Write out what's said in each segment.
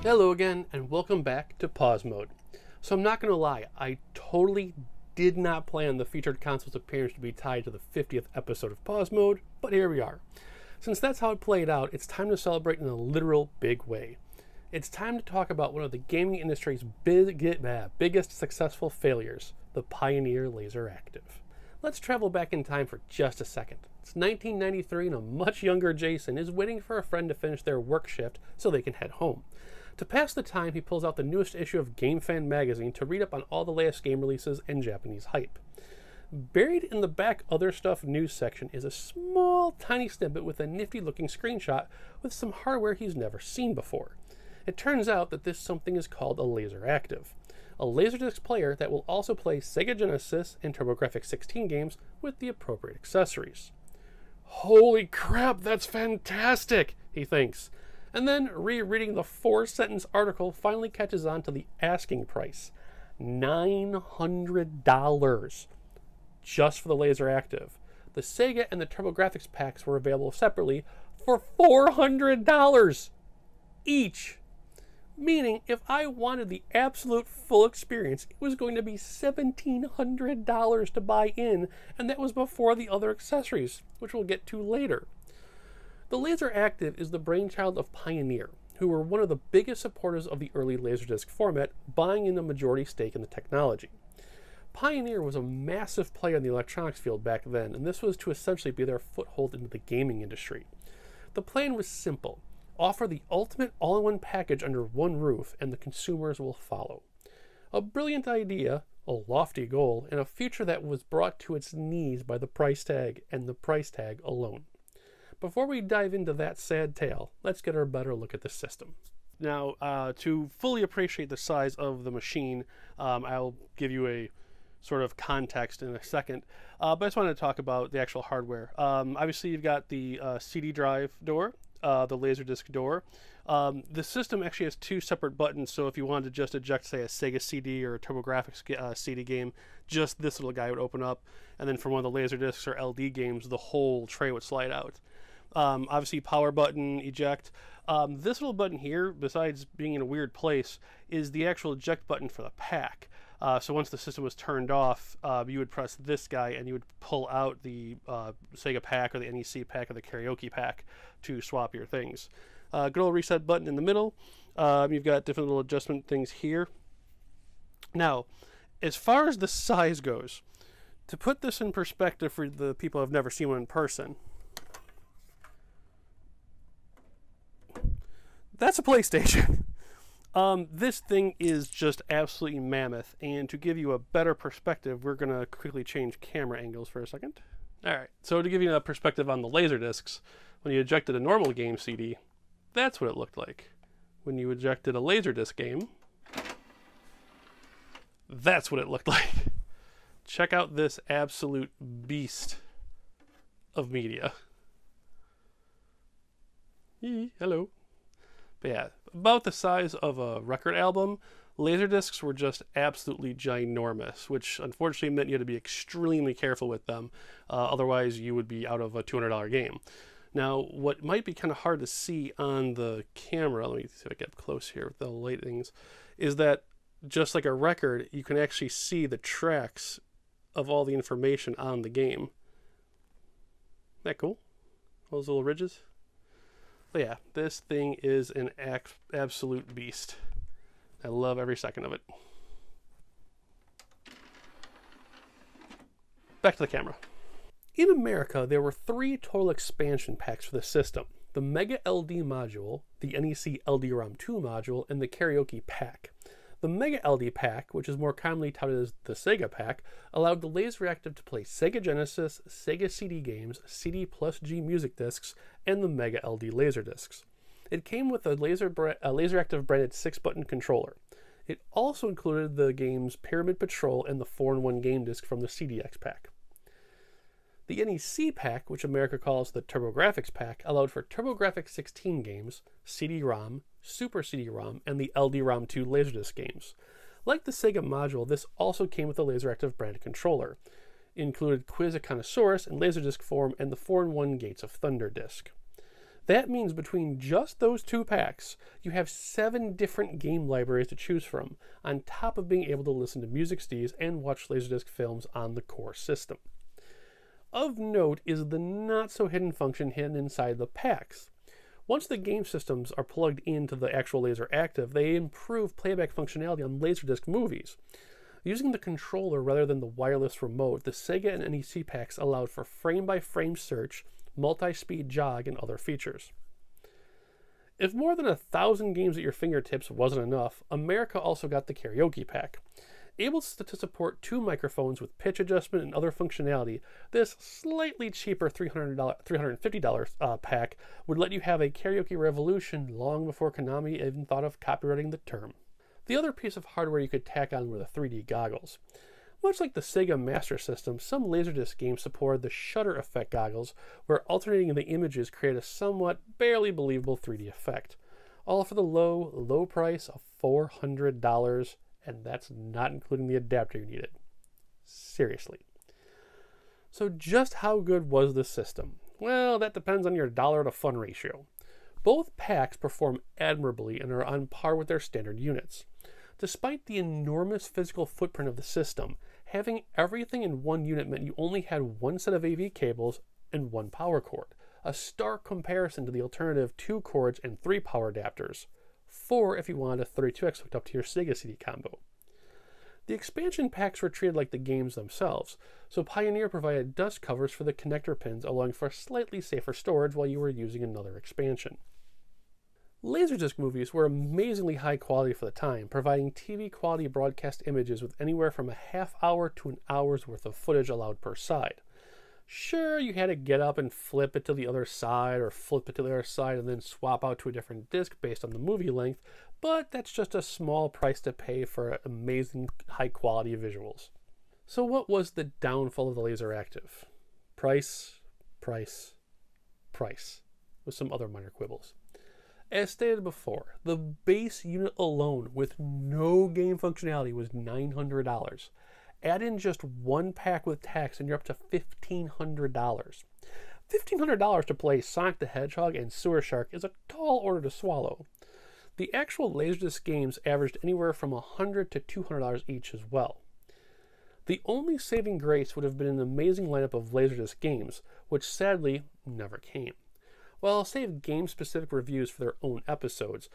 Hello again, and welcome back to Pause Mode. So I'm not going to lie, I totally did not plan the featured console's appearance to be tied to the 50th episode of Pause Mode, but here we are. Since that's how it played out, it's time to celebrate in a literal big way. It's time to talk about one of the gaming industry's biggest successful failures, the Pioneer Laser Active. Let's travel back in time for just a second. It's 1993 and a much younger Jason is waiting for a friend to finish their work shift so they can head home. To pass the time, he pulls out the newest issue of GameFan magazine to read up on all the latest game releases and Japanese hype. Buried in the back other stuff news section is a small, tiny snippet with a nifty looking screenshot with some hardware he's never seen before. It turns out that this something is called a Laser Active, a Laserdisc player that will also play Sega Genesis and TurboGrafx-16 games with the appropriate accessories. Holy crap, that's fantastic, he thinks. And then, rereading the 4-sentence article, finally catches on to the asking price. $900 just for the Laser Active. The Sega and the TurboGrafx packs were available separately for $400 each. Meaning, if I wanted the absolute full experience, it was going to be $1,700 to buy in, and that was before the other accessories, which we'll get to later. The Laser Active is the brainchild of Pioneer, who were one of the biggest supporters of the early Laserdisc format, buying in a majority stake in the technology. Pioneer was a massive player in the electronics field back then, and this was to essentially be their foothold into the gaming industry. The plan was simple: offer the ultimate all-in-one package under one roof, and the consumers will follow. A brilliant idea, a lofty goal, and a future that was brought to its knees by the price tag, and the price tag alone. Before we dive into that sad tale, let's get a better look at the system. Now, to fully appreciate the size of the machine, I'll give you a sort of context in a second, but I just wanted to talk about the actual hardware. Obviously, you've got the CD drive door, the Laserdisc door. The system actually has two separate buttons, so if you wanted to just eject, say, a Sega CD or a TurboGrafx CD game, just this little guy would open up, and then for one of the Laserdiscs or LD games, the whole tray would slide out. Obviously, power button, eject. This little button here, besides being in a weird place, is the actual eject button for the pack. So once the system was turned off, you would press this guy and you would pull out the Sega pack or the NEC pack or the karaoke pack to swap your things. Good old reset button in the middle. You've got different little adjustment things here. Now, as far as the size goes, to put this in perspective for the people who have never seen one in person, that's a PlayStation. This thing is just absolutely mammoth, and to give you a better perspective, we're going to quickly change camera angles for a second. Alright, so to give you a perspective on the Laserdiscs, when you ejected a normal game CD, that's what it looked like. When you ejected a Laserdisc game, that's what it looked like. Check out this absolute beast of media. Hello. But yeah, about the size of a record album, Laserdiscs were just absolutely ginormous, which unfortunately meant you had to be extremely careful with them, otherwise you would be out of a $200 game. Now, what might be kind of hard to see on the camera, let me see if I get up close here with the light things, is that just like a record, you can actually see the tracks of all the information on the game. Isn't that cool? All those little ridges? But yeah, this thing is an absolute beast. I love every second of it. Back to the camera. In America, there were 3 total expansion packs for the system: the Mega LD module, the NEC LD-ROM 2 module, and the Karaoke pack. The Mega LD pack, which is more commonly touted as the Sega pack, allowed the Laser Active to play Sega Genesis, Sega CD games, CD plus G music discs, and the Mega LD laser discs. It came with a Laser Active branded 6-button controller. It also included the games Pyramid Patrol and the 4-in-1 game disc from the CDX pack. The NEC pack, which America calls the TurboGrafx pack, allowed for TurboGrafx 16 games, CD-ROM, Super CD-ROM, and the LD-ROM 2 Laserdisc games. Like the Sega module, this also came with a LaserActive branded controller. It included Quiz-Iconosaurus in Laserdisc form and the 4-in-1 Gates of Thunder disc. That means between just those two packs, you have 7 different game libraries to choose from, on top of being able to listen to music CDs and watch Laserdisc films on the core system. Of note is the not-so-hidden function hidden inside the packs. Once the game systems are plugged into the actual LaserActive, they improve playback functionality on Laserdisc movies. Using the controller rather than the wireless remote, the Sega and NEC packs allowed for frame-by-frame search, multi-speed jog, and other features. If more than 1,000 games at your fingertips wasn't enough, America also got the Karaoke pack. Able to support 2 microphones with pitch adjustment and other functionality, this slightly cheaper $350 pack would let you have a karaoke revolution long before Konami even thought of copyrighting the term. The other piece of hardware you could tack on were the 3D goggles. Much like the Sega Master System, some Laserdisc games supported the shutter effect goggles, where alternating the images created a somewhat barely believable 3D effect. All for the low price of $400, and that's not including the adapter you needed. Seriously. So just how good was the system? Well, that depends on your dollar to fun ratio. Both packs perform admirably and are on par with their standard units. Despite the enormous physical footprint of the system, having everything in one unit meant you only had one set of AV cables and one power cord, a stark comparison to the alternative 2 cords and 3 power adapters, 4 if you wanted a 32X hooked up to your Sega CD combo. The expansion packs were treated like the games themselves, so Pioneer provided dust covers for the connector pins, allowing for slightly safer storage while you were using another expansion. Laserdisc movies were amazingly high quality for the time, providing TV quality broadcast images with anywhere from a half hour to an hour's worth of footage allowed per side. Sure, you had to get up and flip it to the other side or flip it to the other side and then swap out to a different disc based on the movie length, but that's just a small price to pay for amazing high quality visuals. So what was the downfall of the LaserActive? Price, with some other minor quibbles. As stated before, the base unit alone with no game functionality was $900. Add in just one pack with tax and you're up to $1,500. $1,500 to play Sonic the Hedgehog and Sewer Shark is a tall order to swallow. The actual Laserdisc games averaged anywhere from $100 to $200 each as well. The only saving grace would have been an amazing lineup of Laserdisc games, which sadly never came. While I'll save game-specific reviews for their own episodes,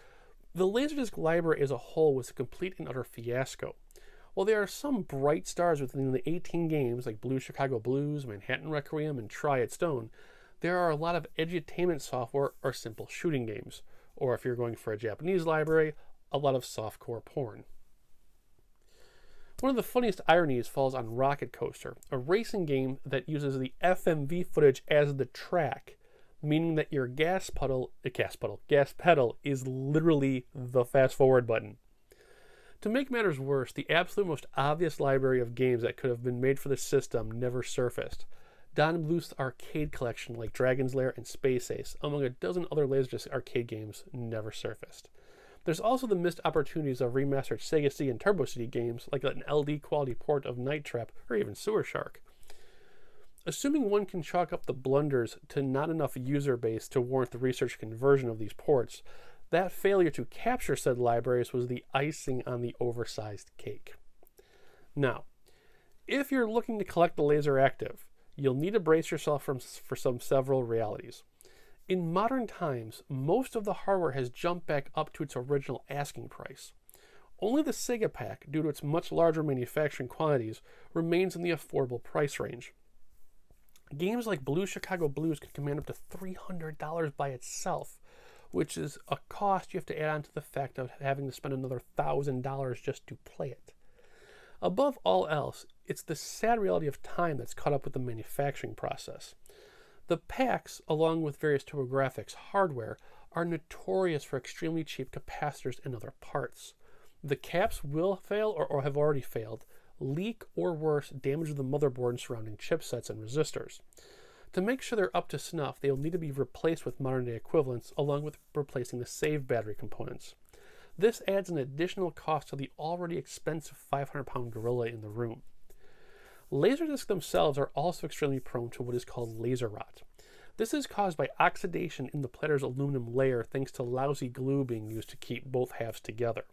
the Laserdisc library as a whole was a complete and utter fiasco. While there are some bright stars within the 18 games like Blue Chicago Blues, Manhattan Requiem, and Try It Stone, there are a lot of edutainment software or simple shooting games, or if you're going for a Japanese library, a lot of softcore porn. One of the funniest ironies falls on Rocket Coaster, a racing game that uses the FMV footage as the track, meaning that your gas pedal is literally the fast forward button. To make matters worse, the absolute most obvious library of games that could have been made for the system never surfaced. Don Bluth's arcade collection like Dragon's Lair and Space Ace, among a dozen other Laserdisc arcade games, never surfaced. There's also the missed opportunities of remastered Sega CD and Turbo CD games like an LD quality port of Night Trap or even Sewer Shark. Assuming one can chalk up the blunders to not enough user base to warrant the research conversion of these ports, that failure to capture said libraries was the icing on the oversized cake. Now, if you're looking to collect the LaserActive, you'll need to brace yourself for some several realities. In modern times, most of the hardware has jumped back up to its original asking price. Only the Sega pack, due to its much larger manufacturing quantities, remains in the affordable price range. Games like Blue Chicago Blues can command up to $300 by itself, which is a cost you have to add on to the fact of having to spend another $1,000 just to play it. Above all else, it's the sad reality of time that's caught up with the manufacturing process. The packs, along with various TurboGrafx hardware, are notorious for extremely cheap capacitors and other parts. The caps will fail or have already failed, leak, or worse, damage the motherboard and surrounding chipsets and resistors. To make sure they're up to snuff, they will need to be replaced with modern-day equivalents, along with replacing the save battery components. This adds an additional cost to the already expensive 500-pound gorilla in the room. Laserdiscs themselves are also extremely prone to what is called laser rot. This is caused by oxidation in the platter's aluminum layer thanks to lousy glue being used to keep both halves together.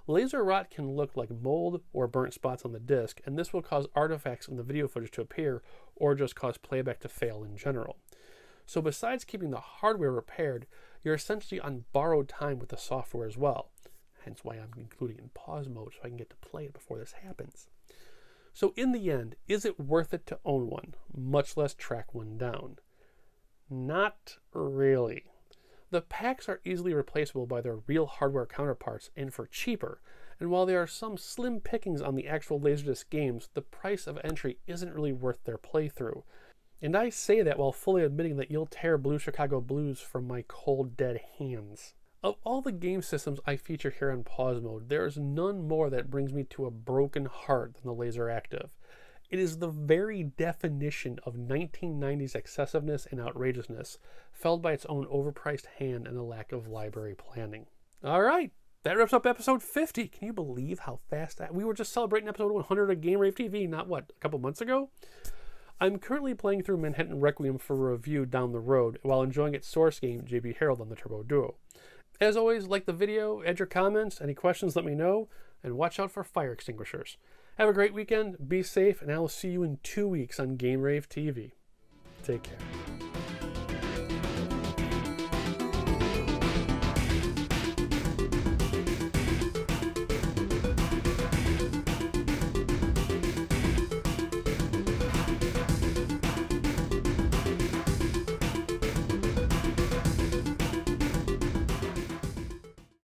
Laser rot can look like mold or burnt spots on the disc, and this will cause artifacts in the video footage to appear or just cause playback to fail in general. So besides keeping the hardware repaired, you're essentially on borrowed time with the software as well. Hence why I'm including it in pause mode so I can get to play it before this happens. So in the end, is it worth it to own one, much less track one down? Not really. The packs are easily replaceable by their real hardware counterparts and for cheaper, and while there are some slim pickings on the actual Laserdisc games, the price of entry isn't really worth their playthrough. And I say that while fully admitting that you'll tear Blue Chicago Blues from my cold, dead hands. Of all the game systems I feature here on Pause Mode, there is none more that brings me to a broken heart than the Laseractive. It is the very definition of 1990s excessiveness and outrageousness, felled by its own overpriced hand and a lack of library planning. All right, that wraps up episode 50. Can you believe how fast that... We were just celebrating episode 100 of Game Rave TV, not what, a couple months ago? I'm currently playing through Manhattan Requiem for a review down the road, while enjoying its source game, JB Harold on the Turbo Duo. As always, like the video, add your comments, any questions, let me know, and watch out for fire extinguishers. Have a great weekend, be safe, and I will see you in 2 weeks on Game Rave TV. Take care.